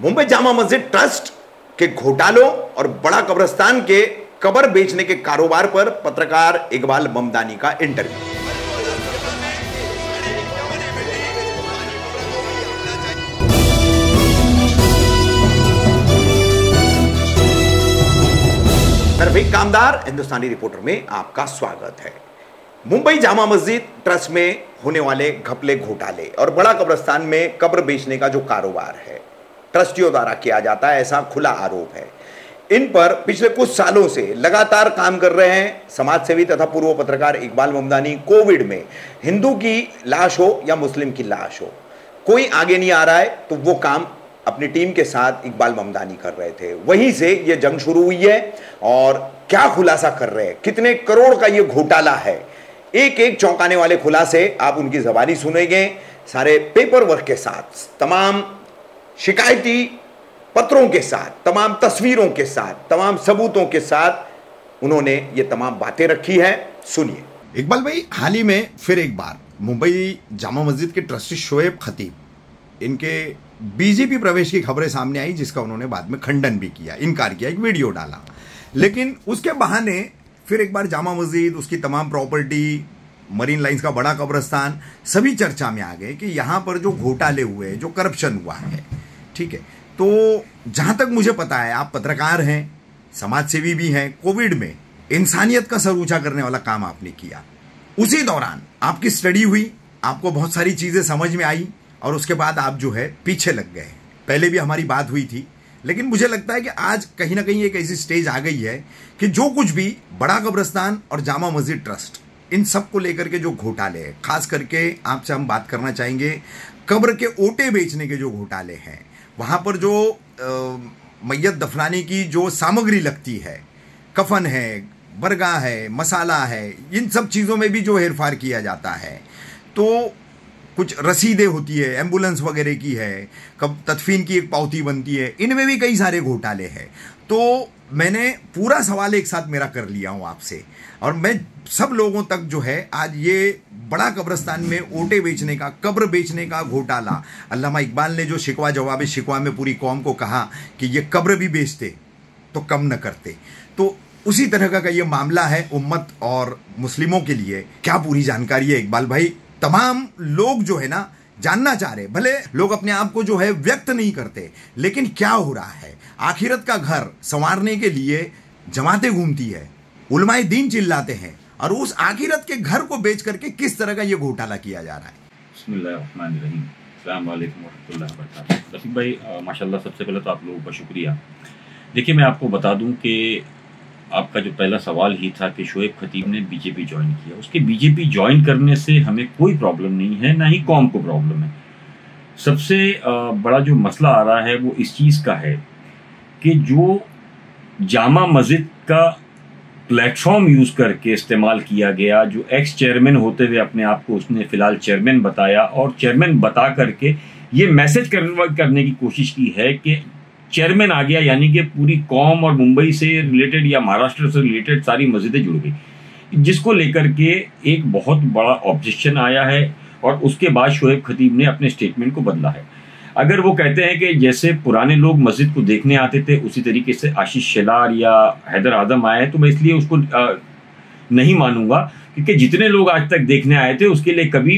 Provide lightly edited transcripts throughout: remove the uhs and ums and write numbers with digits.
Mumbai Jama Masjid trust के घोटालों और बड़ा कब्रिस्तान के कब्र बेचने के कारोबार पर पत्रकार इकबाल ममदानी का इंटरव्यू। रफीक कामदार हिंदुस्तानी रिपोर्टर में आपका स्वागत है। मुंबई जामा मस्जिद ट्रस्ट में होने वाले घपले घोटाले और बड़ा कब्रिस्तान में कब्र बेचने का जो कारोबार है ट्रस्टियों द्वारा किया जाता है, ऐसा खुला आरोप है। इन पर पिछले कुछ सालों से लगातार काम कर रहे हैं समाजसेवी तथा पूर्व पत्रकार इकबाल ममदानी। कोविड में हिंदू की लाश हो या मुस्लिम की लाश हो, कोई आगे नहीं आ रहा है, तो वो काम अपनी टीम के साथ इकबाल ममदानी कर रहे थे। वहीं से ये जंग शुरू हुई है और क्या खुलासा कर रहे हैं, कितने करोड़ का ये घोटाला है, एक एक चौंकाने वाले खुलासे आप उनकी ज़बानी सुनेंगे। सारे पेपर वर्क के साथ, तमाम शिकायती पत्रों के साथ, तमाम तस्वीरों के साथ, तमाम सबूतों के साथ उन्होंने ये तमाम बातें रखी है। सुनिए। इकबाल भाई, हाल ही में फिर एक बार मुंबई जामा मस्जिद के ट्रस्टी शोएब खतीब, इनके बीजेपी प्रवेश की खबरें सामने आई, जिसका उन्होंने बाद में खंडन भी किया, इनकार किया, एक वीडियो डाला। लेकिन उसके बहाने फिर एक बार जामा मस्जिद, उसकी तमाम प्रॉपर्टी, मरीन लाइंस का बड़ा कब्रिस्तान, सभी चर्चा में आ गए कि यहां पर जो घोटाले हुए, जो करप्शन हुआ है, ठीक है। तो जहां तक मुझे पता है, आप पत्रकार हैं, समाजसेवी भी हैं। कोविड में इंसानियत का सर ऊंचा करने वाला काम आपने किया। उसी दौरान आपकी स्टडी हुई, आपको बहुत सारी चीजें समझ में आई और उसके बाद आप जो है पीछे लग गए। पहले भी हमारी बात हुई थी, लेकिन मुझे लगता है कि आज कहीं ना कहीं एक ऐसी स्टेज आ गई है कि जो कुछ भी बड़ा कब्रिस्तान और जामा मस्जिद ट्रस्ट, इन सब को लेकर के जो घोटाले हैं, खास करके आपसे हम बात करना चाहेंगे कब्र के ओटे बेचने के जो घोटाले हैं, वहां पर जो मैयत दफनाने की जो सामग्री लगती है, कफन है, बरगा है, मसाला है, इन सब चीज़ों में भी जो हेरफार किया जाता है। तो कुछ रसीदें होती है, एम्बुलेंस वगैरह की है, कब तदफीन की एक पावती बनती है, इनमें भी कई सारे घोटाले हैं। तो मैंने पूरा सवाल एक साथ मेरा कर लिया हूं आपसे, और मैं सब लोगों तक जो है आज ये बड़ा कब्रिस्तान में ओटे बेचने का, कब्र बेचने का घोटाला, अल्लामा इकबाल ने जो शिकवा जवाब शिकवा में पूरी कौम को कहा कि ये कब्र भी बेचते तो कम न करते, तो उसी तरह का ये मामला है उम्मत और मुस्लिमों के लिए। क्या पूरी जानकारी है इकबाल भाई? तमाम लोग जो है ना जानना चाह रहे, भले लोग अपने आप को जो है व्यक्त नहीं करते, लेकिन क्या हो रहा है? आखिरत का घर संवारने के लिए जमातें घूमती है, उलमाए दीन चिल्लाते हैं, और उस आखिरत के घर को बेच करके किस तरह का ये घोटाला किया जा रहा है। बिस्मिल्लाहिर्रहमानिर्रहीम, अस्सलाम वालेकुम वरहमतुल्लाहि वबरकातुहू। रफीक भाई, माशाल्लाह, सबसे पहले तो आप लोगों का शुक्रिया। देखिए, मैं आपको बता दूं कि आपका जो पहला सवाल ही था कि शोएब खतीब ने बीजेपी ज्वाइन किया, उसके बीजेपी ज्वाइन करने से हमें कोई प्रॉब्लम नहीं है, ना ही कौम को प्रॉब्लम है। सबसे बड़ा जो मसला आ रहा है वो इस चीज़ का है कि जो जामा मस्जिद का प्लेटफॉर्म यूज़ करके इस्तेमाल किया गया, जो एक्स चेयरमैन होते हुए अपने आप को उसने फ़िलहाल चेयरमैन बताया, और चेयरमैन बता करके ये मैसेज करने की कोशिश की है कि चेयरमैन आ गया, यानी कि पूरी कौम और मुंबई से रिलेटेड या महाराष्ट्र से रिलेटेड सारी मस्जिदें जुड़ गई, जिसको लेकर के एक बहुत बड़ा ऑब्जेक्शन आया है। और उसके बाद शोएब खतीब ने अपने स्टेटमेंट को बदला है। अगर वो कहते हैं कि जैसे पुराने लोग मस्जिद को देखने आते थे, उसी तरीके से आशीष शेलार या हैदर आदम आए, तो मैं इसलिए उसको नहीं मानूंगा, क्योंकि जितने लोग आज तक देखने आए थे उसके लिए कभी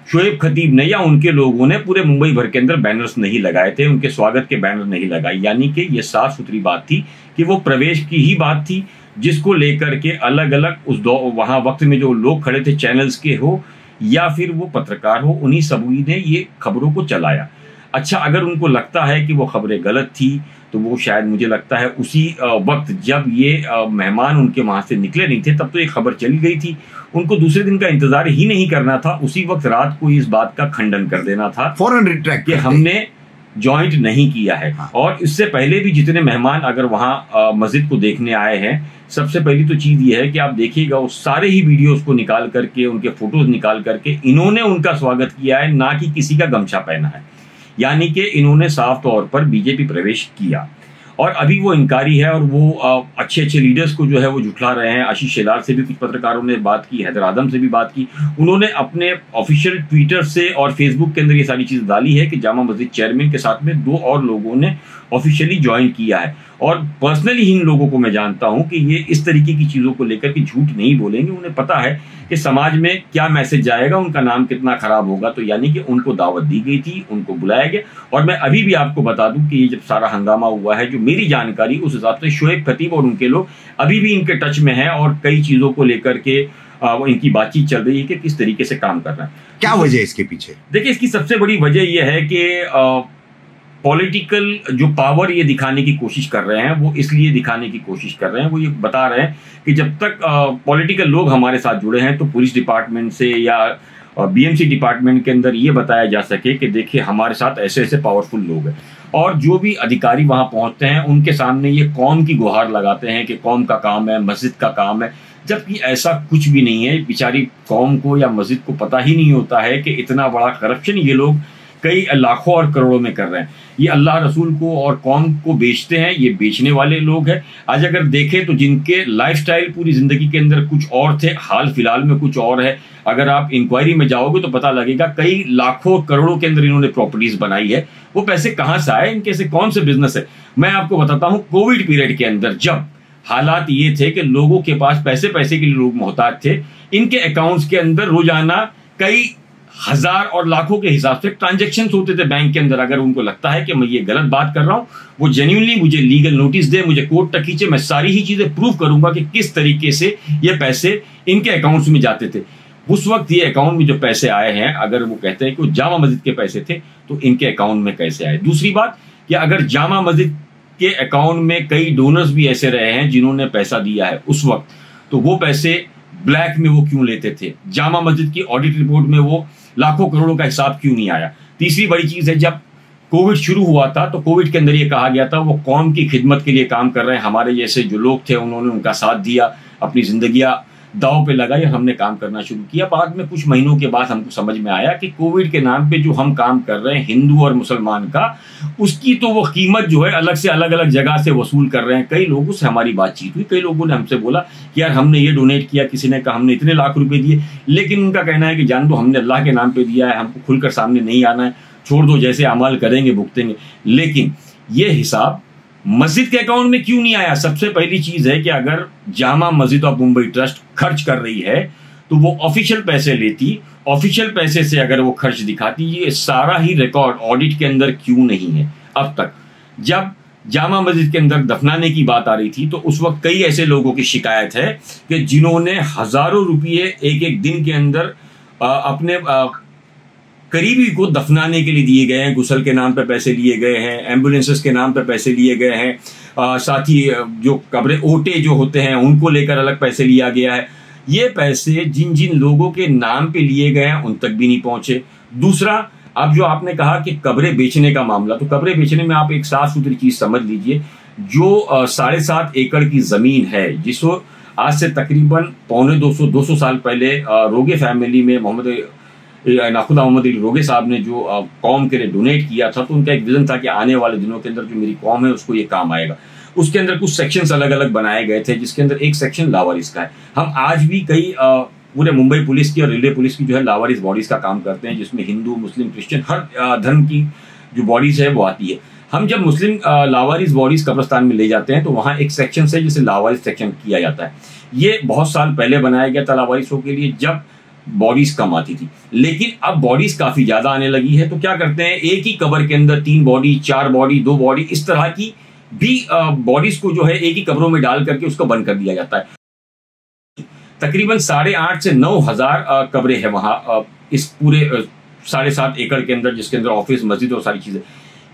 शोएब खतीब ने या उनके लोगों ने पूरे मुंबई भर के अंदर बैनर्स नहीं लगाए थे, उनके स्वागत के बैनर नहीं लगाए। यानी कि ये साफ सुथरी बात थी कि वो प्रवेश की ही बात थी, जिसको लेकर के अलग अलग उस वहां वक्त में जो लोग खड़े थे, चैनल्स के हो या फिर वो पत्रकार हो, उन्हीं सभी ने ये खबरों को चलाया। अच्छा, अगर उनको लगता है कि वो खबरें गलत थी, तो वो शायद, मुझे लगता है, उसी वक्त जब ये मेहमान उनके वहां से निकले नहीं थे, तब तो ये खबर चली गई थी, उनको दूसरे दिन का इंतजार ही नहीं करना था, उसी वक्त रात को इस बात का खंडन कर देना था, फौरन रिट्रैक्ट, कि हमने ज्वाइंट नहीं किया है। हाँ। और इससे पहले भी जितने मेहमान अगर वहां मस्जिद को देखने आए हैं, सबसे पहली तो चीज ये है कि आप देखिएगा उस सारे ही वीडियोस को निकाल करके, उनके फोटोज निकाल करके इन्होंने उनका स्वागत किया है, ना कि किसी का गमछा पहना है। यानी कि इन्होंने साफ तौर पर बीजेपी प्रवेश किया। और अभी वो इनकारी है और वो अच्छे अच्छे लीडर्स को जो है वो झुठला रहे हैं। आशीष शेलार से भी कुछ पत्रकारों ने बात की, हैदर आदम से भी बात की। उन्होंने अपने ऑफिशियल ट्विटर से और फेसबुक के अंदर ये सारी चीज़ डाली है कि जामा मस्जिद चेयरमैन के साथ में 2 और लोगों ने ऑफिशियली ज्वाइन किया है। और पर्सनली इन लोगों को मैं जानता हूं कि ये इस तरीके की चीज़ों को लेकर के झूठ नहीं बोलेंगे। उन्हें पता है कि समाज में क्या मैसेज जाएगा, उनका नाम कितना खराब होगा। तो यानी कि उनको दावत दी गई थी, उनको बुलाया गया। और मैं अभी भी आपको बता दूं कि ये जब सारा हंगामा हुआ है, जो मेरी जानकारी उस हिसाब से शोएब खतीब और उनके लोग अभी भी इनके टच में है और कई चीज़ों को लेकर के इनकी बातचीत चल रही है कि किस तरीके से काम करना है। क्या वजह है इसके पीछे? देखिए, इसकी सबसे बड़ी वजह यह है कि पॉलिटिकल जो पावर ये दिखाने की कोशिश कर रहे हैं, वो इसलिए दिखाने की कोशिश कर रहे हैं, वो ये बता रहे हैं कि जब तक पॉलिटिकल लोग हमारे साथ जुड़े हैं तो पुलिस डिपार्टमेंट से या बीएमसी डिपार्टमेंट के अंदर ये बताया जा सके कि देखिए हमारे साथ ऐसे ऐसे पावरफुल लोग हैं। और जो भी अधिकारी वहां पहुंचते हैं उनके सामने ये कौम की गुहार लगाते हैं कि कौम का काम है, मस्जिद का काम है, जबकि ऐसा कुछ भी नहीं है। बेचारी कौम को या मस्जिद को पता ही नहीं होता है कि इतना बड़ा करप्शन ये लोग कई लाखों और करोड़ों में कर रहे हैं। ये अल्लाह रसूल को और कौम को बेचते हैं, ये बेचने वाले लोग हैं। आज अगर देखें तो जिनके लाइफस्टाइल पूरी जिंदगी के अंदर कुछ और थे, हाल फिलहाल में कुछ और है। अगर आप इंक्वायरी में जाओगे तो पता लगेगा कई लाखों करोड़ों के अंदर इन्होंने प्रॉपर्टीज बनाई है। वो पैसे कहां से आए, इनके से कौन से बिजनेस है? मैं आपको बताता हूं, कोविड पीरियड के अंदर जब हालात ये थे कि लोगों के पास पैसे के लिए लोग मोहताज थे, इनके अकाउंट्स के अंदर रोजाना कई हजार और लाखों के हिसाब से ट्रांजैक्शंस होते थे बैंक के अंदर। अगर उनको लगता है कि मैं ये गलत बात कर रहा हूं, वो जेन्युइनली मुझे लीगल नोटिस दे, मुझे कोर्ट तक खींचे, मैं सारी ही चीजें प्रूव करूंगा कि किस तरीके से ये पैसे इनके अकाउंट्स में जाते थे। उस वक्त ये अकाउंट में जो पैसे आए हैं, अगर वो कहते हैं कि जामा मस्जिद के पैसे थे तो इनके अकाउंट में कैसे आए? दूसरी बात कि अगर जामा मस्जिद के अकाउंट में कई डोनर्स भी ऐसे रहे हैं जिन्होंने पैसा दिया है उस वक्त, तो वो पैसे ब्लैक में वो क्यों लेते थे? जामा मस्जिद की ऑडिट रिपोर्ट में वो लाखों करोड़ों का हिसाब क्यों नहीं आया? तीसरी बड़ी चीज है, जब कोविड शुरू हुआ था तो कोविड के अंदर ये कहा गया था वो कौम की खिदमत के लिए काम कर रहे हैं, हमारे जैसे जो लोग थे उन्होंने उनका साथ दिया, अपनी जिंदगियां दांव पे लगाई और हमने काम करना शुरू किया। बाद में कुछ महीनों के बाद हमको समझ में आया कि कोविड के नाम पे जो हम काम कर रहे हैं हिंदू और मुसलमान का, उसकी तो वो कीमत जो है अलग से अलग अलग जगह से वसूल कर रहे हैं। कई लोगों से हमारी बातचीत हुई, कई लोगों ने हमसे बोला कि यार हमने ये डोनेट किया, किसी ने कहा हमने इतने लाख रुपए दिए, लेकिन उनका कहना है कि जान दो हमने अल्लाह के नाम पे दिया है, हमको खुलकर सामने नहीं आना है, छोड़ दो, जैसे अमल करेंगे भुगतेंगे। लेकिन ये हिसाब मस्जिद के अकाउंट में क्यों नहीं आया? सबसे पहली चीज है कि अगर जामा मस्जिद ऑफ मुंबई ट्रस्ट खर्च कर रही है तो वो ऑफिशियल पैसे लेती, ऑफिशियल पैसे से अगर वो खर्च दिखाती, ये सारा ही रिकॉर्ड ऑडिट के अंदर क्यों नहीं है अब तक? जब जामा मस्जिद के अंदर दफनाने की बात आ रही थी तो उस वक्त कई ऐसे लोगों की शिकायत है कि जिन्होंने हजारों रुपये एक एक दिन के अंदर अपने करीबी को दफनाने के लिए दिए गए हैं, गुसल के नाम पे पैसे लिए गए हैं, एम्बुलेंसेस के नाम पे पैसे लिए गए हैं, साथ ही जो कब्रें ओटे जो होते हैं उनको लेकर अलग पैसे लिया गया है। ये पैसे जिन जिन लोगों के नाम पे लिए गए हैं उन तक भी नहीं पहुंचे। दूसरा, अब जो आपने कहा कि कब्रें बेचने का मामला, तो कब्रें बेचने में आप एक साफ सुथरी चीज समझ लीजिए, जो 7.5 एकड़ की जमीन है जिसको आज से तकरीबन 200 साल पहले रोगे फैमिली में नाखुदा मोहम्मद अली रोगे साहब ने जो कौम के लिए डोनेट किया था, तो उनका एक विजन था कि आने वाले दिनों के अंदर जो मेरी कौम है उसको ये काम आएगा। उसके अंदर कुछ सेक्शंस अलग अलग बनाए गए थे, जिसके अंदर एक सेक्शन लावारिस का है। हम आज भी कई पूरे मुंबई पुलिस की और रेलवे पुलिस की जो है लावारिस बॉडीज का काम करते हैं, जिसमें हिंदू, मुस्लिम, क्रिश्चियन हर धर्म की जो बॉडीज है वो आती है। हम जब मुस्लिम लावारिस बॉडीज कब्रिस्तान में ले जाते हैं तो वहाँ एक सेक्शन है जिसे लावारिस सेक्शन किया जाता है। ये बहुत साल पहले बनाया गया था लावारिसों के लिए, जब बॉडीज कम आती थी, लेकिन अब बॉडीज काफी ज्यादा आने लगी है। तो क्या करते हैं, एक ही कब्र के अंदर 3 बॉडी, 4 बॉडी, 2 बॉडी, इस तरह की भी बॉडीज को जो है एक ही कब्रों में डाल करके उसको बंद कर दिया जाता है। तकरीबन 8,500 से 9,000 कब्रें हैं वहां इस पूरे 7.5 एकड़ के अंदर, जिसके अंदर ऑफिस, मस्जिद और सारी चीजें।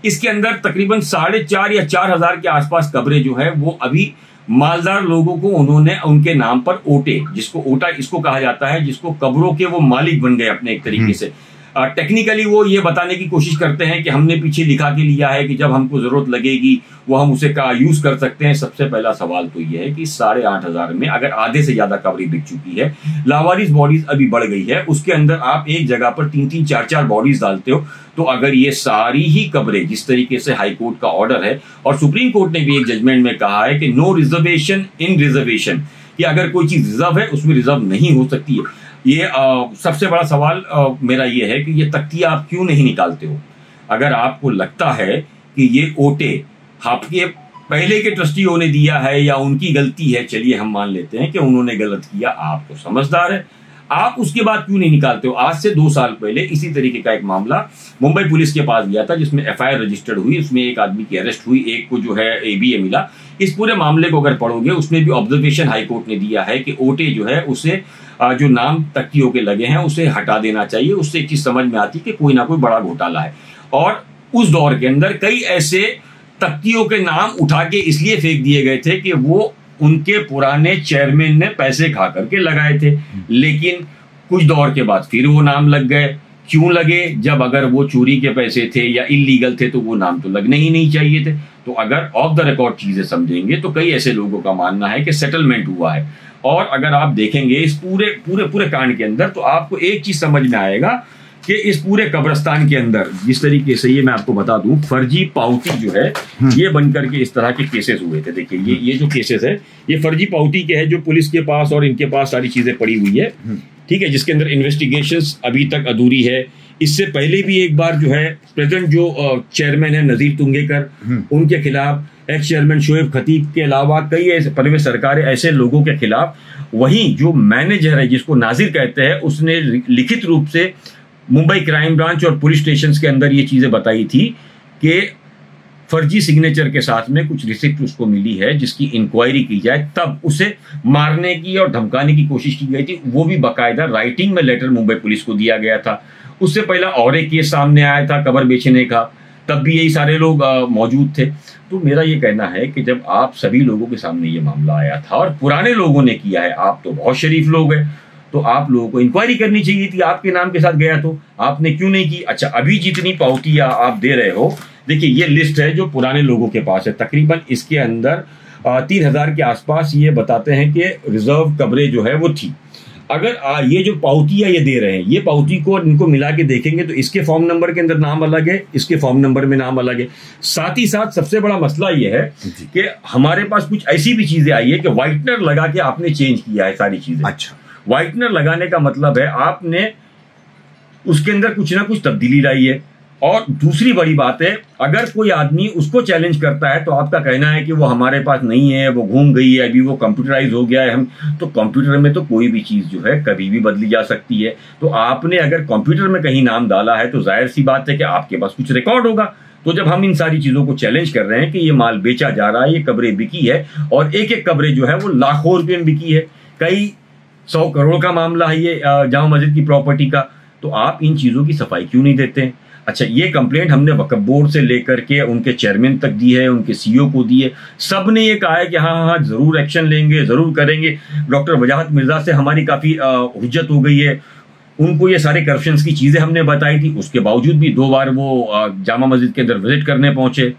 इसके अंदर तकरीबन 4,500 या 4,000 के आसपास कब्रें जो है वो अभी मालदार लोगों को उन्होंने उनके नाम पर ओटे, जिसको ओटा इसको कहा जाता है, जिसको कब्रों के वो मालिक बन गए अपने एक तरीके से, टेक्निकली वो ये बताने की कोशिश करते हैं कि हमने पीछे लिखा के लिया है कि जब हमको जरूरत लगेगी वो हम उसे का यूज कर सकते हैं। सबसे पहला सवाल तो ये है कि 8,500 में अगर आधे से ज्यादा कवरेज बिक चुकी है, लावारिस बॉडीज अभी बढ़ गई है, उसके अंदर आप एक जगह पर 3-3, 4-4 बॉडीज डालते हो, तो अगर ये सारी ही कवरेज जिस तरीके से हाई कोर्ट का ऑर्डर है और सुप्रीम कोर्ट ने भी एक जजमेंट में कहा है कि नो रिजर्वेशन इन रिजर्वेशन, कि अगर कोई चीज रिजर्व है उसमें रिजर्व नहीं हो सकती है। ये सबसे बड़ा सवाल मेरा ये है कि ये तख्तियां आप क्यों नहीं निकालते हो? अगर आपको लगता है कि ये ओटे आपके पहले के ट्रस्टियों ने दिया है या उनकी गलती है, चलिए हम मान लेते हैं कि उन्होंने गलत किया, आप तो समझदार है, आप उसके बाद क्यों नहीं निकालते हो? आज से 2 साल पहले इसी तरीके का एक मामला मुंबई पुलिस के पास गया था जिसमें एफआईआर रजिस्टर्ड हुई, उसमें एक आदमी की अरेस्ट हुई, एक को जो है एबीए मिला। इस पूरे मामले को अगर पढ़ोगे उसमें भी ऑब्जर्वेशन हाईकोर्ट ने दिया है कि ओटे जो है उसे जो नाम तख्तियों के लगे हैं उसे हटा देना चाहिए। उससे एक चीज समझ में आती है कि कोई ना कोई बड़ा घोटाला है। और उस दौर के अंदर कई ऐसे तख्तियों के नाम उठा के इसलिए फेंक दिए गए थे कि वो उनके पुराने चेयरमैन ने पैसे खा करके लगाए थे, लेकिन कुछ दौर के बाद फिर वो नाम लग गए। क्यों लगे? जब अगर वो चोरी के पैसे थे या इलीगल थे तो वो नाम तो लगने ही नहीं चाहिए थे। तो अगर ऑफ द रिकॉर्ड चीजें समझेंगे तो कई ऐसे लोगों का मानना है कि सेटलमेंट हुआ है। और अगर आप देखेंगे इस पूरे कांड के अंदर तो आपको एक चीज समझ में आएगा कि इस पूरे कब्रिस्तान के अंदर जिस तरीके से, ये मैं आपको बता दूं, फर्जी पावती जो है ये बनकर के इस तरह के केसेस हुए थे। देखिए ये जो केसेस है ये फर्जी पावती के है जो पुलिस के पास और इनके पास सारी चीजें पड़ी हुई है, ठीक है, जिसके अंदर इन्वेस्टिगेशंस अभी तक अधूरी है। इससे पहले भी एक बार जो है प्रेजेंट जो चेयरमैन है नजीर तुंगेकर, उनके खिलाफ, एक्स चेयरमैन शोएब खतीब के अलावा कई ऐसे परवेज सरकारें ऐसे लोगों के खिलाफ, वहीं जो मैनेजर है जिसको नाजिर कहते हैं उसने लिखित रूप से मुंबई क्राइम ब्रांच और पुलिस स्टेशन के अंदर ये चीजें बताई थी कि फर्जी सिग्नेचर के साथ में कुछ रिसिप्ट उसको मिली है जिसकी इंक्वायरी की जाए, तब उसे मारने की और धमकाने की कोशिश की गई थी। वो भी बाकायदा राइटिंग में लेटर मुंबई पुलिस को दिया गया था। उससे पहला और एक केस सामने आया था कब्र बेचने का, तब भी यही सारे लोग मौजूद थे। तो मेरा ये कहना है कि जब आप सभी लोगों के सामने ये मामला आया था और पुराने लोगों ने किया है, आप तो बहुत शरीफ लोग हैं, तो आप लोगों को इंक्वायरी करनी चाहिए थी। आपके नाम के साथ गया तो आपने क्यों नहीं की? अच्छा, अभी जितनी पावतियां आप दे रहे हो, देखिए ये लिस्ट है जो पुराने लोगों के पास है, तकरीबन इसके अंदर 3,000 के आसपास ये बताते हैं कि रिजर्व कवरेज जो है वो थी। अगर ये जो पावतियां ये दे रहे हैं, ये पावती को इनको मिला के देखेंगे तो इसके फॉर्म नंबर के अंदर नाम अलग है, इसके फॉर्म नंबर में नाम अलग है। साथ ही साथ सबसे बड़ा मसला ये है कि हमारे पास कुछ ऐसी भी चीजें आई है कि व्हाइटनर लगा के आपने चेंज किया है सारी चीजें। अच्छा, व्हाइटनर लगाने का मतलब है आपने उसके अंदर कुछ ना कुछ तब्दीली लाई है। और दूसरी बड़ी बात है, अगर कोई आदमी उसको चैलेंज करता है तो आपका कहना है कि वो हमारे पास नहीं है, वो घूम गई है, अभी वो कंप्यूटराइज हो गया है। हम तो कंप्यूटर में तो कोई भी चीज जो है कभी भी बदली जा सकती है। तो आपने अगर कंप्यूटर में कहीं नाम डाला है तो जाहिर सी बात है कि आपके पास कुछ रिकॉर्ड होगा। तो जब हम इन सारी चीजों को चैलेंज कर रहे हैं कि ये माल बेचा जा रहा है, ये कब्रें बिकी है और एक एक कब्रें जो है वो लाखों रुपए में बिकी है, कई 100 करोड़ का मामला है ये जामा मस्जिद की प्रॉपर्टी का, तो आप इन चीजों की सफाई क्यों नहीं देते हैं? अच्छा, ये कंप्लेंट हमने वक्फ बोर्ड से लेकर के उनके चेयरमैन तक दी है, उनके सीईओ को दी है, सब ने ये कहा है कि हाँ हाँ जरूर एक्शन लेंगे, जरूर करेंगे। डॉक्टर वजाहत मिर्जा से हमारी काफी हुज्जत हो गई है, उनको ये सारे करप्शन की चीजें हमने बताई थी, उसके बावजूद भी 2 बार वो जामा मस्जिद के अंदर विजिट करने पहुंचे।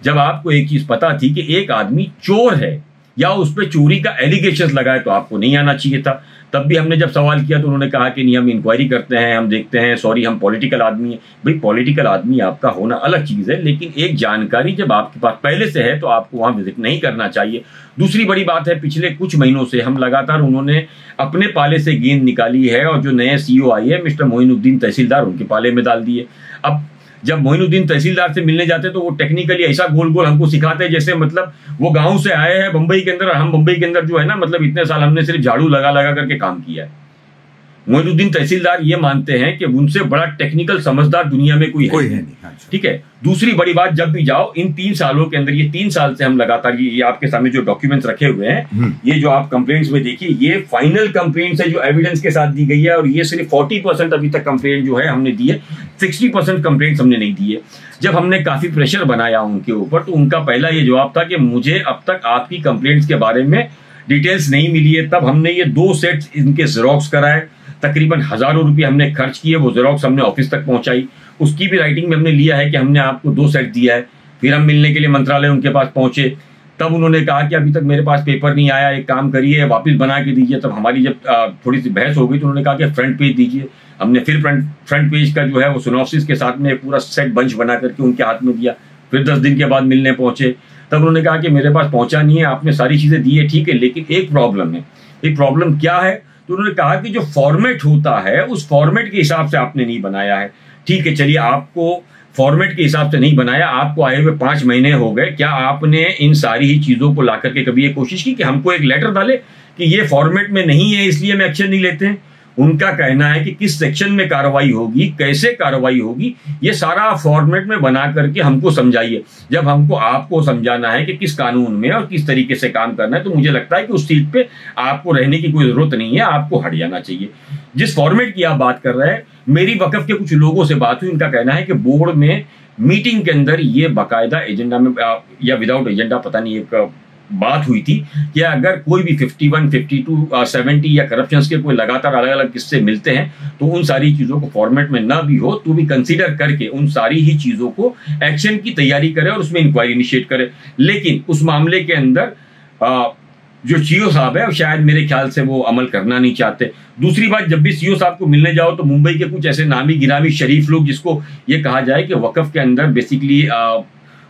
जब आपको एक चीज पता थी कि एक आदमी चोर है या उस पर चोरी का एलिगेशन लगाए तो आपको नहीं आना चाहिए था। तब भी हमने जब सवाल किया तो उन्होंने कहा कि नहीं, हम इंक्वायरी करते हैं, हम देखते हैं, सॉरी हम पॉलिटिकल आदमी हैं। भाई पॉलिटिकल आदमी आपका होना अलग चीज है, लेकिन एक जानकारी जब आपके पास पहले से है तो आपको वहां विजिट नहीं करना चाहिए। दूसरी बड़ी बात है, पिछले कुछ महीनों से हम लगातार उन्होंने अपने पाले से गेंद निकाली है और जो नए सीईओ आई है मिस्टर मोइनुद्दीन तहसीलदार, उनके पाले में डाल दिए। अब जब मोइनुद्दीन तहसीलदार से मिलने जाते तो वो टेक्निकली ऐसा गोल गोल हमको सिखाते हैं जैसे मतलब वो गांव से आए हैं बंबई के अंदर, हम बंबई के अंदर जो है ना, मतलब इतने साल हमने सिर्फ झाड़ू लगा लगा करके काम किया है। मोइनुद्दीन तहसीलदार ये मानते हैं कि उनसे बड़ा टेक्निकल समझदार दुनिया में कोई है नहीं। ठीक है। दूसरी बड़ी बात, जब भी जाओ इन 3 सालों के अंदर, ये 3 साल से हम लगातार ये आपके सामने जो डॉक्यूमेंट्स रखे हुए हैं, ये जो आप कंप्लेंट्स में देखिए, ये फाइनल कंप्लेंट्स है जो एविडेंस के साथ दी गई है, और ये सिर्फ 40% अभी तक कंप्लेंट जो है हमने दी है, 60% कंप्लेंट्स हमने नहीं दी है। जब हमने काफी प्रेशर बनाया उनके ऊपर तो उनका पहला ये जवाब था कि मुझे अब तक आपकी कंप्लेंट्स के बारे में डिटेल्स नहीं मिली है। तब हमने ये 2 सेट्स इनके जेरोक्स कराए, तकरीबन हज़ारों रुपये हमने खर्च किए, वो जेरोक्स हमने ऑफिस तक पहुंचाई, उसकी भी राइटिंग में हमने लिया है कि हमने आपको 2 सेट दिया है। फिर हम मिलने के लिए मंत्रालय उनके पास पहुंचे, तब उन्होंने कहा कि अभी तक मेरे पास पेपर नहीं आया, एक काम करिए वापस बना के दीजिए। तब हमारी जब थोड़ी सी बहस हो गई तो उन्होंने कहा कि फ्रंट पेज दीजिए। हमने फिर फ्रंट पेज का जो है वो सिनॉप्सिस के साथ में पूरा सेट बंच बना करके उनके हाथ में दिया। फिर 10 दिन के बाद मिलने पहुंचे, तब उन्होंने कहा कि मेरे पास पहुंचा नहीं है, आपने सारी चीजें दी है ठीक है, लेकिन एक प्रॉब्लम है। एक प्रॉब्लम क्या है? तो उन्होंने कहा कि जो फॉर्मेट होता है उस फॉर्मेट के हिसाब से आपने नहीं बनाया है। ठीक है, चलिए आपको फॉर्मेट के हिसाब से नहीं बनाया, आपको आए हुए 5 महीने हो गए, क्या आपने इन सारी ही चीजों को ला करके कभी ये कोशिश की कि हमको एक लेटर डाले कि ये फॉर्मेट में नहीं है इसलिए हम एक्शन नहीं लेते हैं? उनका कहना है कि किस सेक्शन में कार्रवाई होगी, कैसे कार्रवाई होगी, ये सारा फॉर्मेट में बना करके हमको समझाइए। जब हमको आपको समझाना है कि किस कानून में और किस तरीके से काम करना है, तो मुझे लगता है कि उस सीट पे आपको रहने की कोई जरूरत नहीं है, आपको हट जाना चाहिए। जिस फॉर्मेट की आप बात कर रहे हैं, मेरी वक्फ के कुछ लोगों से बात हुई, उनका कहना है कि बोर्ड में मीटिंग के अंदर ये बाकायदा एजेंडा में या विदाउट एजेंडा पता नहीं एक बात हुई थी कि अगर कोई भी 51, 52, 70 या करप्शन के कोई लगातार अलग अलग किस्से मिलते हैं तो उन सारी चीजों को फॉर्मेट में ना भी हो तो भी कंसीडर करके उन सारी ही चीजों को एक्शन की तैयारी करे और उसमें इंक्वायरी इनिशिएट करे। लेकिन उस मामले के अंदर जो सीओ साहब है शायद मेरे ख्याल से वो अमल करना नहीं चाहते। दूसरी बात, जब भी सीओ साहब को मिलने जाओ तो मुंबई के कुछ ऐसे नामी गिरामी शरीफ लोग, जिसको ये कहा जाए कि वक्फ के अंदर बेसिकली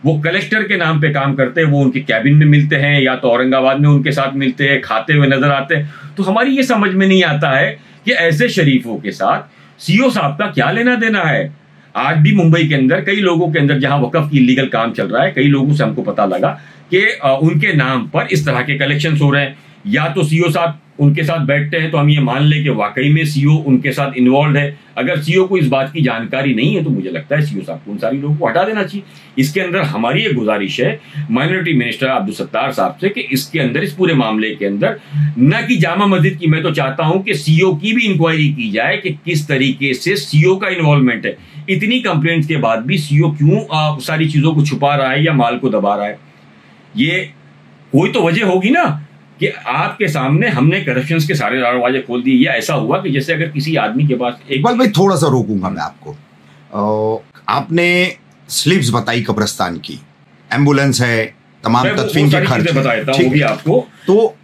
वो कलेक्टर के नाम पे काम करते हैं, वो उनके कैबिन में मिलते हैं या तो औरंगाबाद में उनके साथ मिलते हैं, खाते हुए नजर आते हैं। तो हमारी ये समझ में नहीं आता है कि ऐसे शरीफों के साथ सीओ साहब का क्या लेना देना है। आज भी मुंबई के अंदर कई लोगों के अंदर जहां वक्फ की इलीगल काम चल रहा है, कई लोगों से हमको पता लगा कि उनके नाम पर इस तरह के कलेक्शंस हो रहे हैं। या तो सीओ साहब उनके साथ बैठते हैं तो हम ये मान लें कि वाकई में सीओ उनके साथ इन्वॉल्व है। अगर सीओ को इस बात की जानकारी नहीं है तो मुझे लगता है सीओ साहब को उन सारी लोगों को हटा देना चाहिए। इसके अंदर हमारी एक गुजारिश है माइनॉरिटी मिनिस्टर अब्दुल सत्तार साहब से कि इसके अंदर, इस पूरे मामले के अंदर, न कि जामा मस्जिद की, मैं तो चाहता हूं कि सीओ की भी इंक्वायरी की जाए कि किस तरीके से सीओ का इन्वॉल्वमेंट है। इतनी कंप्लेंट्स के बाद भी सीओ क्यों सारी चीजों को छुपा रहा है या माल को दबा रहा है? ये कोई तो वजह होगी ना कि आपके सामने हमने करप्शन के सारे दरवाजे खोल दिए। ये ऐसा हुआ कि जैसे अगर किसी आदमी के पास इकबाल भाई थोड़ा सा रोकूंगा मैं आपको। आपने स्लिप्स बताई कब्रिस्तान की, एम्बुलेंस है, तमाम तदफीन के खर्च ठीक है आपको। तो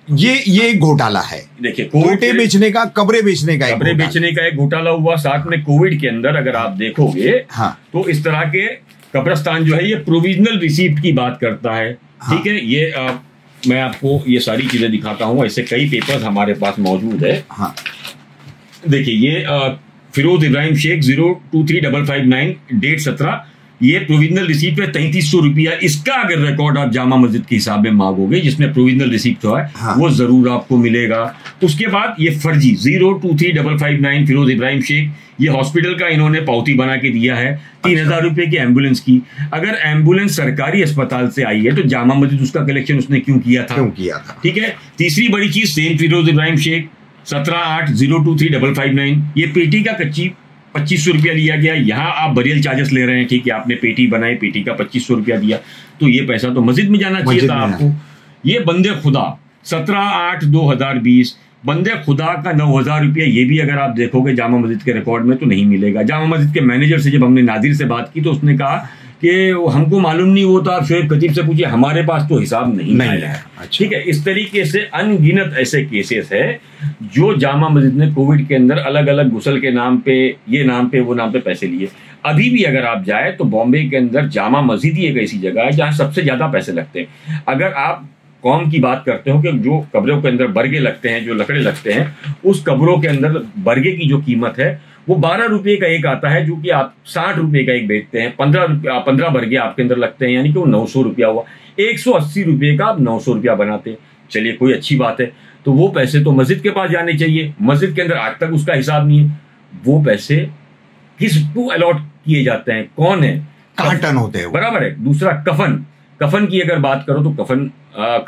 ये घोटाला है। देखिए, कोटे बेचने का, कब्रें बेचने का, कब्रें बेचने का एक घोटाला हुआ। साथ में कोविड के अंदर अगर आप देखोगे, हाँ, तो इस तरह के कब्रिस्तान जो है ये प्रोविजनल रिसीप्ट की बात करता है। हाँ, ठीक है, ये मैं आपको ये सारी चीजें दिखाता हूँ, ऐसे कई पेपर्स हमारे पास मौजूद है। हाँ, देखिए ये फिरोज इब्राहिम शेख 023559 डेट 17, ये प्रोविजनल रिसीप्ट है 3300 रुपया। इसका अगर रिकॉर्ड आप जामा मस्जिद के हिसाब में मांगोगे जिसमें प्रोविजनल रिसीप्ट है, हाँ, वो जरूर आपको मिलेगा। उसके बाद ये फर्जी 023559 फिरोज इब्राहिम शेख, ये हॉस्पिटल का इन्होंने पावती बना के दिया है 3000 रुपए की एम्बुलेंस की। अगर एम्बुलेंस सरकारी अस्पताल से आई है तो जामा मस्जिद उसका कलेक्शन उसने क्यों किया था? ठीक है। तीसरी बड़ी चीज, सेम फिरोज इब्राहिम शेख 17/8/023559, ये पेटी का कच्ची 2500 रुपया लिया गया। यहाँ आप बरियल चार्जेस ले रहे हैं, ठीक है, आपने पेटी बनाई, पेटी का 2500 रुपया दिया, तो ये पैसा तो मस्जिद में जाना चाहिए था आपको। ये बंदे खुदा 17/8/2020, बंदे खुदा का 9000 रुपया, ये भी अगर आप देखोगे जामा मस्जिद के रिकॉर्ड में तो नहीं मिलेगा। जामा मस्जिद के मैनेजर से जब हमने नादिर से बात की तो उसने कहा कि हमको मालूम नहीं होता, आप शोएब खतीब से पूछिए, हमारे पास तो हिसाब नहीं आया है। अच्छा। ठीक है, इस तरीके से अनगिनत ऐसे केसेस है जो जामा मस्जिद ने कोविड के अंदर अलग अलग गुसल के नाम पे, ये नाम पे, वो नाम पे पैसे लिए। अभी भी अगर आप जाए तो बॉम्बे के अंदर जामा मस्जिद ही एक ऐसी जगह है जहां सबसे ज्यादा पैसे लगते हैं। अगर आप कौम की बात करते हो कि जो कब्रों के अंदर बरगे लगते हैं, जो लकड़े लगते हैं, उस कब्रों के अंदर बरगे की जो कीमत है वो 12 रुपए का एक आता है, जो कि आप 60 रुपए का एक बेचते हैं। 15 बरगे आपके अंदर लगते हैं, यानी कि वो 900 रुपया हुआ। 180 रुपए का आप 900 रुपया बनाते हैं। चलिए, कोई अच्छी बात है, तो वो पैसे तो मस्जिद के पास जाने चाहिए। मस्जिद के अंदर आज तक उसका हिसाब नहीं है। वो पैसे किसको अलॉट किए जाते हैं, कौन है, कहाँ टर्न होते हैं, बराबर है। दूसरा, कफन की अगर बात करो तो कफन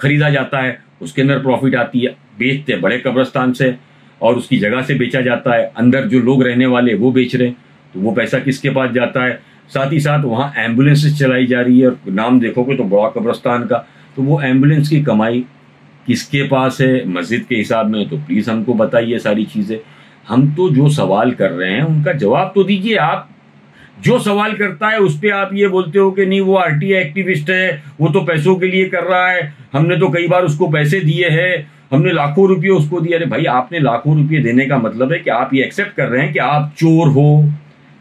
खरीदा जाता है, उसके अंदर प्रॉफिट आती है, बेचते हैं बड़े कब्रिस्तान से और उसकी जगह से बेचा जाता है। अंदर जो लोग रहने वाले वो बेच रहे हैं, तो वो पैसा किसके पास जाता है? साथ ही साथ वहाँ एम्बुलेंसेस चलाई जा रही है, और नाम देखोगे तो बड़ा कब्रिस्तान का, तो वो एम्बुलेंस की कमाई किसके पास है? मस्जिद के हिसाब में। तो प्लीज हमको बताइए सारी चीजें। हम तो जो सवाल कर रहे हैं उनका जवाब तो दीजिए। आप जो सवाल करता है उस पर आप ये बोलते हो कि नहीं वो आरटीआई एक्टिविस्ट है, वो तो पैसों के लिए कर रहा है, हमने तो कई बार उसको पैसे दिए हैं, हमने लाखों रुपये उसको दिए। अरे भाई, आपने लाखों रुपये देने का मतलब है कि आप ये एक्सेप्ट कर रहे हैं कि आप चोर हो,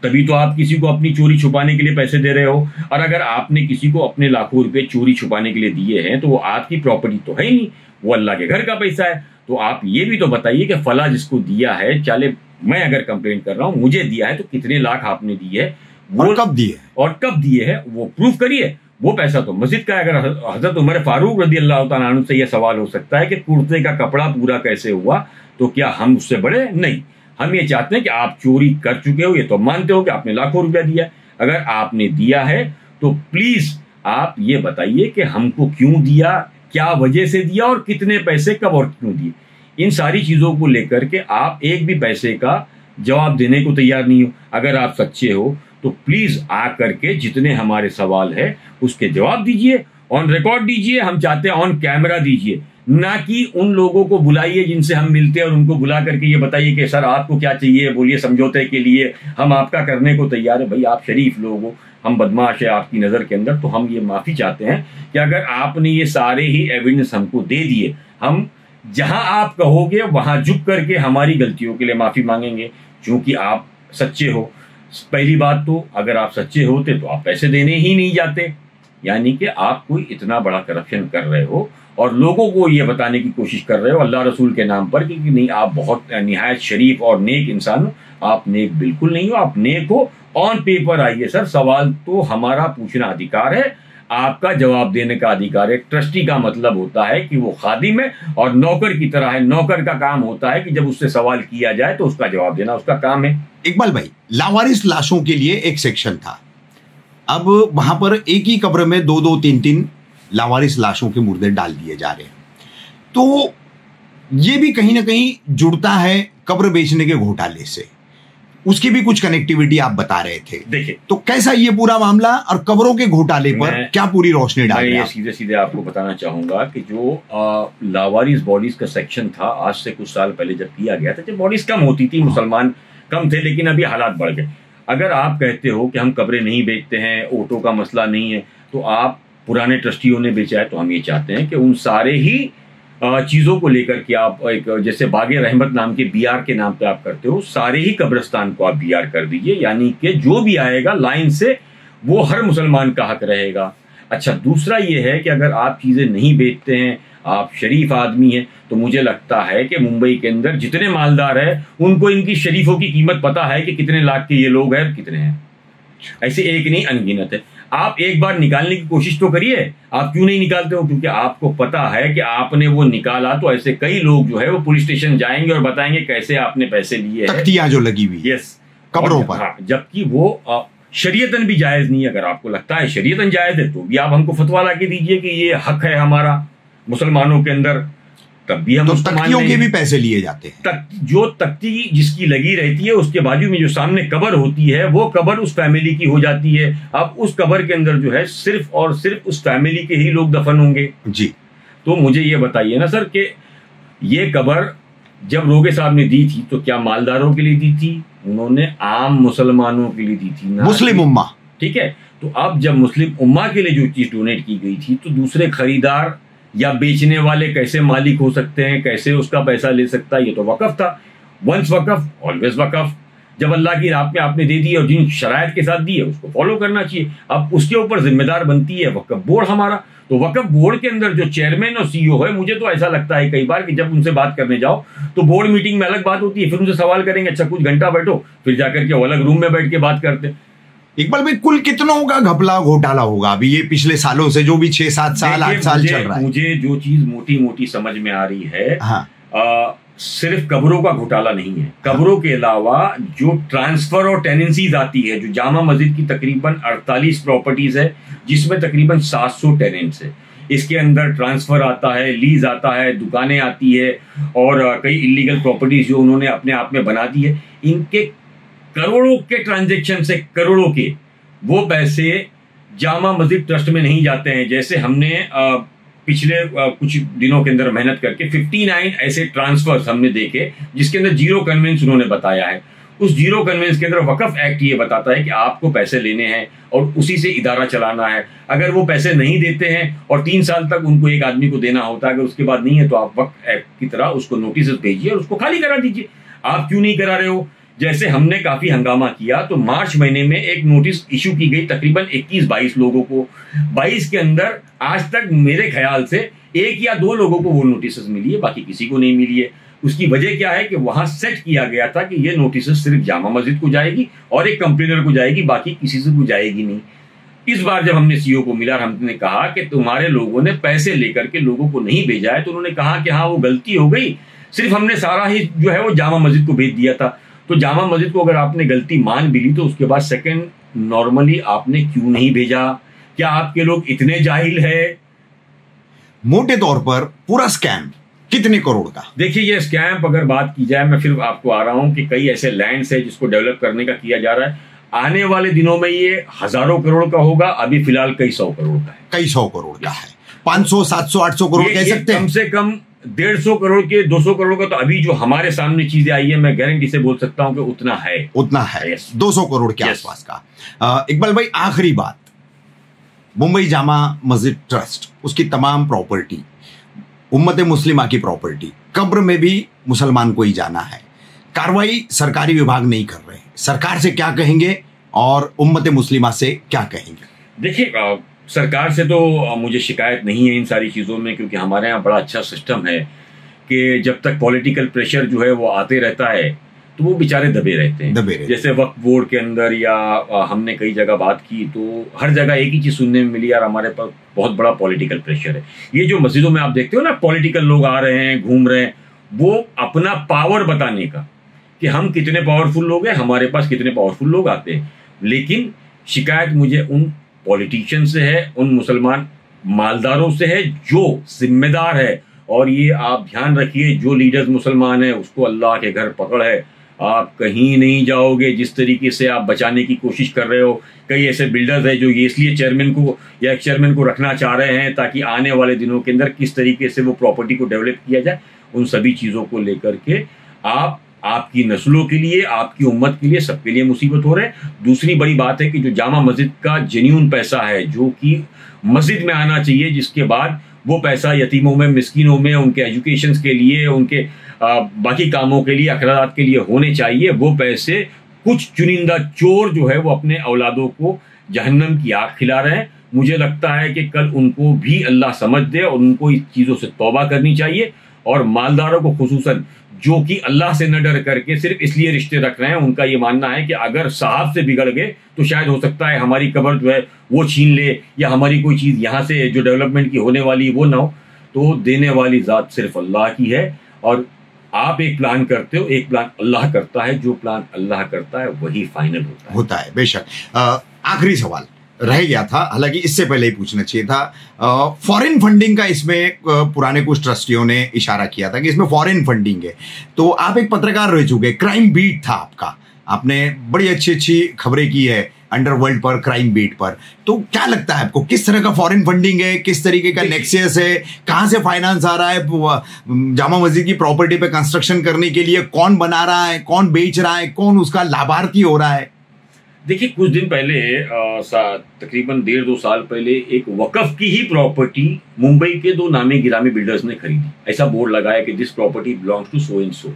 तभी तो आप किसी को अपनी चोरी छुपाने के लिए पैसे दे रहे हो। और अगर आपने किसी को अपने लाखों रुपए चोरी छुपाने के लिए दिए हैं तो वो आपकी प्रॉपर्टी तो है ही नहीं, वो अल्लाह के घर का पैसा है। तो आप ये भी तो बताइए कि फला जिसको दिया है, चले मैं अगर कंप्लेंट कर रहा हूं मुझे दिया है तो कितने लाख आपने दिए है, और कब दिए और कब दिए है वो प्रूफ करिए। वो पैसा तो मस्जिद का है। अगर हजरत उमर फारूक रदी अल्लाह तआला अन्हु से यह सवाल हो सकता है कि कुर्ते का कपड़ा पूरा कैसे हुआ, तो क्या हम उससे बड़े? नहीं। हम ये चाहते हैं कि आप चोरी कर चुके हो, ये तो मानते हो कि आपने लाखों रुपया दिया है। अगर आपने दिया है तो प्लीज आप ये बताइए कि हमको क्यों दिया, क्या वजह से दिया और कितने पैसे कब और क्यों दिए। इन सारी चीजों को लेकर के आप एक भी पैसे का जवाब देने को तैयार नहीं हो। अगर आप सच्चे हो तो प्लीज आ करके जितने हमारे सवाल है उसके जवाब दीजिए, ऑन रिकॉर्ड दीजिए। हम चाहते हैं ऑन कैमरा दीजिए, ना कि उन लोगों को बुलाइए जिनसे हम मिलते हैं और उनको बुला करके ये बताइए कि सर आपको क्या चाहिए, बोलिए समझौते के लिए हम आपका करने को तैयार है। भाई आप शरीफ लोग हो, हम बदमाश है आपकी नजर के अंदर, तो हम ये माफी चाहते हैं कि अगर आपने ये सारे ही एविडेंस हमको दे दिए, हम जहां आप कहोगे वहां झुक करके हमारी गलतियों के लिए माफी मांगेंगे, क्योंकि आप सच्चे हो। पहली बात तो अगर आप सच्चे होते तो आप पैसे देने ही नहीं जाते, यानी कि आप कोई इतना बड़ा करप्शन कर रहे हो और लोगों को ये बताने की कोशिश कर रहे हो अल्लाह रसूल के नाम पर कि नहीं आप बहुत निहायत शरीफ और नेक इंसान हो। आप नेक बिल्कुल नहीं हो, आप नेक हो। ऑन पेपर आइए सर, सवाल तो हमारा पूछना अधिकार है, आपका जवाब देने का अधिकार है। ट्रस्टी का मतलब होता है कि वो खादिम है और नौकर की तरह है। नौकर का काम होता है कि जब उससे सवाल किया जाए तो उसका जवाब देना उसका काम है। इकबाल भाई, लावारिस लाशों के लिए एक सेक्शन था, अब वहां पर एक ही कब्र में 2-2, 3-3 लावारिस लाशों के मुर्दे डाल दिए जा रहे हैं, तो ये भी कहीं ना कहीं जुड़ता है कब्र बेचने के घोटाले से, उसकी भी कुछ कनेक्टिविटी आप बता रहे थे। देखिए तो कैसा ये पूरा मामला और कब्रों के घोटाले पर क्या पूरी रोशनी डाल रहे हैं? सीधे सीधे आपको बताना चाहूंगा कि जो लावारिस बॉडीज का सेक्शन था, आज से कुछ साल पहले जब किया गया था, जब बॉडीज कम होती थी, मुसलमान कम थे, लेकिन अभी हालात बढ़ गए। अगर आप कहते हो कि हम कब्रें नहीं बेचते हैं, ओटो का मसला नहीं है, तो आप पुराने ट्रस्टियों ने बेचा है, तो हम ये चाहते हैं कि उन सारे ही चीज़ों को लेकर के आप एक जैसे बागे रहमत नाम के बीआर के नाम पे आप करते हो, सारे ही कब्रिस्तान को आप बीआर कर दीजिए, यानी कि जो भी आएगा लाइन से वो हर मुसलमान का हक रहेगा। अच्छा, दूसरा ये है कि अगर आप चीज़ें नहीं बेचते हैं, आप शरीफ आदमी हैं, तो मुझे लगता है कि मुंबई के अंदर जितने मालदार हैं उनको इनकी शरीफों की कीमत पता है कि कितने लाख के ये लोग हैं, कितने हैं। ऐसे एक नहीं, अनगिनत है। आप एक बार निकालने की कोशिश तो करिए। आप क्यों नहीं निकालते हो? क्योंकि आपको पता है कि आपने वो निकाला तो ऐसे कई लोग जो है वो पुलिस स्टेशन जाएंगे और बताएंगे कैसे आपने पैसे लिए हैं, तख्तियां जो लगी हुई यस कब्रों पर। हाँ, जबकि वो शरीयतन भी जायज नहीं है। अगर आपको लगता है शरीयतन जायज है तो भी आप हमको फतवा ला के दीजिए कि ये हक है हमारा मुसलमानों के अंदर, तब भी हम तो तख्तियों के भी पैसे लिए जाते हैं। जो तख्ती जिसकी लगी रहती है उसके बाजू में जो सामने कब्र होती है वो कब्र उस फैमिली की हो जाती है। अब उस कब्र के अंदर जो है सिर्फ और सिर्फ उस फैमिली के ही लोग दफन होंगे जी। तो मुझे ये बताइए ना सर कि ये कब्र जब रोगे साहब ने दी थी तो क्या मालदारों के लिए दी थी? उन्होंने आम मुसलमानों के लिए दी थी ना, मुस्लिम उम्मा। ठीक है, तो अब जब मुस्लिम उम्मा के लिए जो चीज डोनेट की गई थी तो दूसरे खरीदार या बेचने वाले कैसे मालिक हो सकते हैं, कैसे उसका पैसा ले सकता है? ये तो वकफ था। वंस वकफ ऑलवेज वकफ। जब अल्लाह की राह पे आपने दे दी और जिन शरायत के साथ दी है उसको फॉलो करना चाहिए। अब उसके ऊपर जिम्मेदार बनती है वकफ बोर्ड हमारा। तो वकफ बोर्ड के अंदर जो चेयरमैन और सीईओ है, मुझे तो ऐसा लगता है कई बार कि जब उनसे बात करने जाओ तो बोर्ड मीटिंग में अलग बात होती है, फिर उनसे सवाल करेंगे, अच्छा कुछ घंटा बैठो, फिर जाकर के वो अलग रूम में बैठ के बात करते। इकबाल भाई, कुल कितनों का घपला घोटाला होगा अभी ये पिछले सालों से, जो भी 6-7 साल 8 साल चल रहा है? मुझे जो चीज मोटी मोटी समझ में आ रही है, हाँ। सिर्फ कब्रों का घोटाला नहीं है। कब्रों के अलावा जो ट्रांसफर और टेनेंसीज आती है, जो जामा मस्जिद की तकरीबन 48 प्रॉपर्टीज है जिसमें तकरीबन 700 टेनेंट्स है, इसके अंदर ट्रांसफर आता है, लीज आता है, दुकानें आती है और कई इलीगल प्रॉपर्टीज जो उन्होंने अपने आप में बना दी है। इनके करोड़ों के ट्रांजैक्शन से करोड़ों के वो पैसे जामा मस्जिद ट्रस्ट में नहीं जाते हैं। जैसे हमने पिछले कुछ दिनों के अंदर मेहनत करके 59 ऐसे ट्रांसफर्स हमने देखे जिसके अंदर जीरो कन्वेंस उन्होंने बताया है। उस जीरो कन्वेंस के अंदर वक्फ एक्ट ये बताता है कि आपको पैसे लेने हैं और उसी से इदारा चलाना है। अगर वो पैसे नहीं देते हैं और 3 साल तक उनको एक आदमी को देना होता है, अगर उसके बाद नहीं है तो आप वक्फ एक्ट की तरह उसको नोटिस भेजिए और उसको खाली करा दीजिए। आप क्यों नहीं करा रहे हो? जैसे हमने काफी हंगामा किया तो मार्च महीने में एक नोटिस इशू की गई तकरीबन 21-22 लोगों को। 22 के अंदर आज तक मेरे ख्याल से 1 या 2 लोगों को वो नोटिस मिली है, बाकी किसी को नहीं मिली है। उसकी वजह क्या है कि वहां सेट किया गया था कि ये नोटिस सिर्फ जामा मस्जिद को जाएगी और एक कंप्लेनर को जाएगी, बाकी किसी से को जाएगी नहीं। इस बार जब हमने सीईओ को मिला, हमने कहा कि तुम्हारे लोगों ने पैसे लेकर के लोगों को नहीं भेजा है, तो उन्होंने कहा कि हाँ वो गलती हो गई, सिर्फ हमने सारा ही जो है वो जामा मस्जिद को भेज दिया था। तो जामा मस्जिद को अगर आपने गलती मान भी ली तो उसके बाद सेकंड नॉर्मली आपने क्यों नहीं भेजा? क्या आपके लोग इतने जाहिल है? मोटे तौर पर पूरा स्कैम कितने करोड़ का? देखिए, ये स्कैम अगर बात की जाए, मैं फिर आपको आ रहा हूं कि कई ऐसे लैंड्स है जिसको डेवलप करने का किया जा रहा है। आने वाले दिनों में ये हजारों करोड़ का होगा, अभी फिलहाल कई सौ करोड़ का है। कई सौ करोड़ का है, 500, 700, 800 करोड़ कह सकते हैं। कम से कम 150 करोड़ के 200 करोड़ का तो अभी जो हमारे सामने चीजें आई है, मैं गारंटी से बोल सकता हूं कि उतना है। 200 करोड़ के आसपास का। इकबाल भाई, आखिरी बात, मुंबई जामा मस्जिद ट्रस्ट, उसकी तमाम प्रॉपर्टी उम्मत मुस्लिमा की प्रॉपर्टी, कब्र में भी मुसलमान को ही जाना है, कार्रवाई सरकारी विभाग नहीं कर रहे, सरकार से क्या कहेंगे और उम्मत मुस्लिमा से क्या कहेंगे? देखिए, सरकार से तो मुझे शिकायत नहीं है इन सारी चीज़ों में, क्योंकि हमारे यहाँ बड़ा अच्छा सिस्टम है कि जब तक पॉलिटिकल प्रेशर जो है वो आते रहता है तो वो बेचारे दबे रहते हैं। जैसे वक्फ बोर्ड के अंदर या हमने कई जगह बात की तो हर जगह एक ही चीज़ सुनने में मिली, यार हमारे पास बहुत बड़ा पॉलिटिकल प्रेशर है। ये जो मस्जिदों में आप देखते हो ना, पॉलिटिकल लोग आ रहे हैं, घूम रहे हैं, वो अपना पावर बताने का कि हम कितने पावरफुल लोग हैं, हमारे पास कितने पावरफुल लोग आते हैं। लेकिन शिकायत मुझे उन पॉलिटिशियन से है, उन मुसलमान मालदारों से है जो जिम्मेदार है। और ये आप ध्यान रखिए, जो लीडर्स मुसलमान है उसको अल्लाह के घर पकड़ है, आप कहीं नहीं जाओगे। जिस तरीके से आप बचाने की कोशिश कर रहे हो, कई ऐसे बिल्डर्स हैं जो ये इसलिए चेयरमैन को या एक चेयरमैन को रखना चाह रहे हैं ताकि आने वाले दिनों के अंदर किस तरीके से वो प्रॉपर्टी को डेवलप किया जाए। उन सभी चीज़ों को लेकर के आपकी नस्लों के लिए, आपकी उम्मत के लिए, सबके लिए मुसीबत हो रहे हैं। दूसरी बड़ी बात है कि जो जामा मस्जिद का जेन्युइन पैसा है जो कि मस्जिद में आना चाहिए, जिसके बाद वो पैसा यतीमों में, मिस्किनों में, उनके एजुकेशन के लिए, उनके बाकी कामों के लिए, अखराजात के लिए होने चाहिए, वो पैसे कुछ चुनिंदा चोर जो है वो अपने औलादों को जहन्नम की आग खिला रहे हैं। मुझे लगता है कि कल उनको भी अल्लाह समझ दे और उनको इस चीज़ों से तौबा करनी चाहिए। और मालदारों को खुसूसन, जो कि अल्लाह से न डर करके सिर्फ इसलिए रिश्ते रख रहे हैं, उनका ये मानना है कि अगर साहब से बिगड़ गए तो शायद हो सकता है हमारी कब्र जो है वो छीन ले, या हमारी कोई चीज़ यहाँ से जो डेवलपमेंट की होने वाली वो ना हो। तो देने वाली ज़ात सिर्फ अल्लाह की है। और आप एक प्लान करते हो, एक प्लान अल्लाह करता है, जो प्लान अल्लाह करता है वही फाइनल होता है। बेशक। आखिरी सवाल रह गया था, हालांकि इससे पहले ही पूछना चाहिए था। फॉरेन फंडिंग का इसमें पुराने कुछ ट्रस्टियों ने इशारा किया था कि इसमें फॉरेन फंडिंग है। तो आप एक पत्रकार रह चुके, क्राइम बीट था आपका, आपने बड़ी अच्छी अच्छी खबरें की है अंडरवर्ल्ड पर, क्राइम बीट पर। तो क्या लगता है आपको, किस तरह का फॉरेन फंडिंग है, किस तरीके का नेक्सस है, कहां से फाइनेंस आ रहा है जामा मस्जिद की प्रॉपर्टी पे कंस्ट्रक्शन करने के लिए? कौन बना रहा है, कौन बेच रहा है, कौन उसका लाभार्थी हो रहा है? देखिए, कुछ दिन पहले तकरीबन 1.5-2 साल पहले एक वक्फ की ही प्रॉपर्टी मुंबई के 2 नामी गिरामी बिल्डर्स ने खरीदी। ऐसा बोर्ड लगाया कि this property belongs to so and so.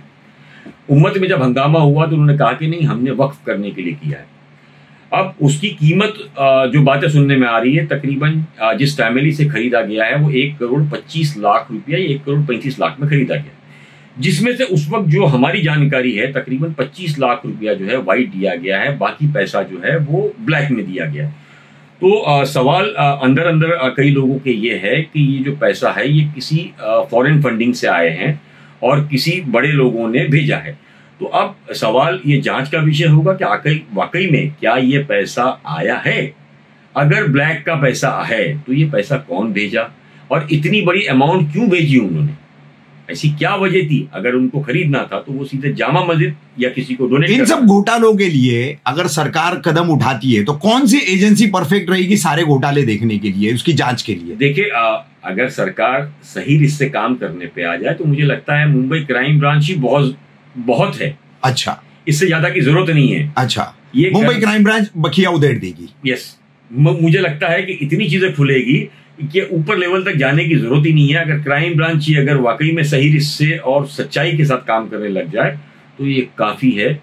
उम्मत में जब हंगामा हुआ तो उन्होंने कहा कि नहीं, हमने वक्फ करने के लिए किया है। अब उसकी कीमत जो बातें सुनने में आ रही है, तकरीबन जिस फैमिली से खरीदा गया है वो 1,25,00,000 रुपया या 1,35,00,000 में खरीदा गया, जिसमें से उस वक्त जो हमारी जानकारी है तकरीबन 25 लाख रुपया जो है वाइट दिया गया है, बाकी पैसा जो है वो ब्लैक में दिया गया है। तो सवाल अंदर अंदर कई लोगों के ये है कि ये जो पैसा है ये किसी फॉरेन फंडिंग से आए हैं और किसी बड़े लोगों ने भेजा है। तो अब सवाल ये जांच का विषय होगा कि वाकई में क्या ये पैसा आया है। अगर ब्लैक का पैसा है तो ये पैसा कौन भेजा और इतनी बड़ी अमाउंट क्यों भेजी उन्होंने। ऐसी क्या वजह थी? अगर उनको खरीदना था तो वो सीधे जामा मस्जिद या किसी को डोनेट इन सब घोटालों के लिए अगर सरकार कदम उठाती है तो कौन सी एजेंसी परफेक्ट रहेगी सारे घोटाले देखने के लिए, उसकी जांच के लिए? देखिए, अगर सरकार सही रिश्ते काम करने पे आ जाए तो मुझे लगता है मुंबई क्राइम ब्रांच ही बहुत है। अच्छा, इससे ज्यादा की जरूरत नहीं है। अच्छा, ये मुंबई क्राइम ब्रांच बखिया उधेड़ देगी। यस, मुझे लगता है कि इतनी चीजें खुलेगी कि ऊपर लेवल तक जाने की जरूरत ही नहीं है। अगर क्राइम ब्रांच ही अगर वाकई में सही रिश्ते और सच्चाई के साथ काम करने लग जाए तो ये काफी है।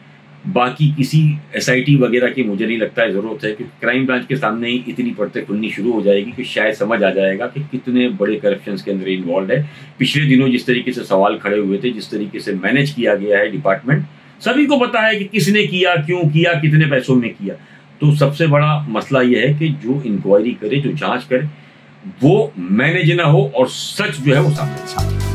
बाकी किसी SIT वगैरह की मुझे नहीं लगता है जरूरत है, क्योंकि क्राइम ब्रांच के सामने ही इतनी परतें खुलनी शुरू हो जाएगी कि शायद समझ आ जाएगा कि कितने बड़े करप्शन के अंदर इन्वॉल्व है। पिछले दिनों जिस तरीके से सवाल खड़े हुए थे, जिस तरीके से मैनेज किया गया है डिपार्टमेंट, सभी को पता है कि किसने किया, क्यों किया, कितने पैसों में किया। तो सबसे बड़ा मसला यह है कि जो इंक्वायरी करे, जो जांच करे, वो मैनेज ना हो और सच जो है वो सामने।